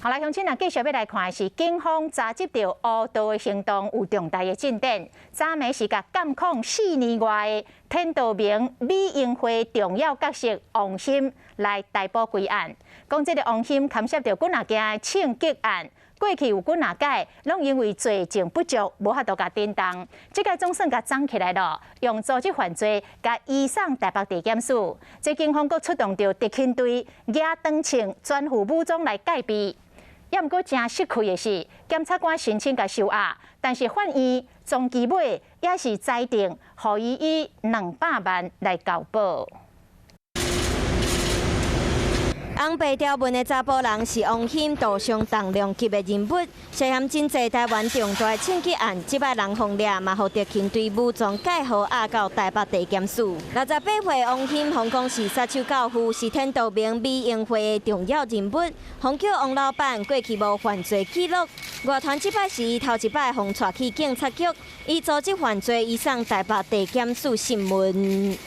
好啦，乡亲啊，继续要来看的是警方查缉到乌道的行动有重大的进展。昨暝是甲监控4年外的天道明美英会重要角色王鑫来逮捕归案。讲这个王鑫牵涉到几件枪击案，过去有几届拢因为罪证不足，无法度甲震动。这个总算甲涨起来了，用组织犯罪甲移送台北地检署。这警方阁出动到特勤队、亚长枪、全副武装来戒备。也毋过真失气的是，检察官申请甲收押，但是法院终期尾也是裁定，予伊以200万来交保。红白条纹的查甫人是王鑫，道上重量级的人物，涉嫌真济台湾重大枪击案，即摆人封掠，嘛，互特勤队武装介好押到台北地检署。68岁王鑫，香港市杀手教父，是天道明美英会的重要人物，红叫王老板，过去无犯罪记录。外传即摆是头一摆互带去警察局，以组织犯罪移送台北地检署审问。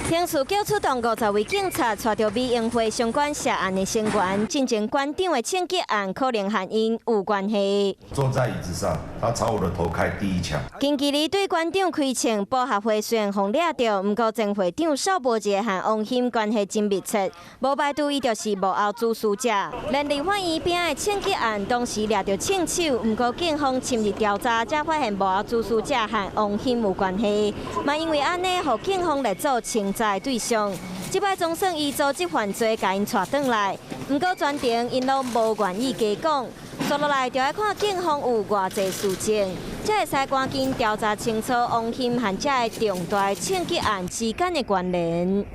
刑事局出动50位警察，带着美英会相关涉案的成员，进行馆长的枪击案，可能和因有关系。坐在椅子上，他朝我的头开第一枪。近期里对馆长开枪，保协会虽然封掠到，不过前会长邵伯杰和王鑫关系真密切，无排除伊就是幕后主使者。连立法院边的枪击案，当时掠到枪手，不过警方深入调查，才发现幕后主使者和王鑫有关系。嘛因为安尼，互警方来做清查对象，即摆总算以组织犯罪甲因带转来，不过全程因拢无愿意加讲，接落来就要看警方有偌济事情，才会使赶紧调查清楚王鑫和这个重大枪击案之间的关联。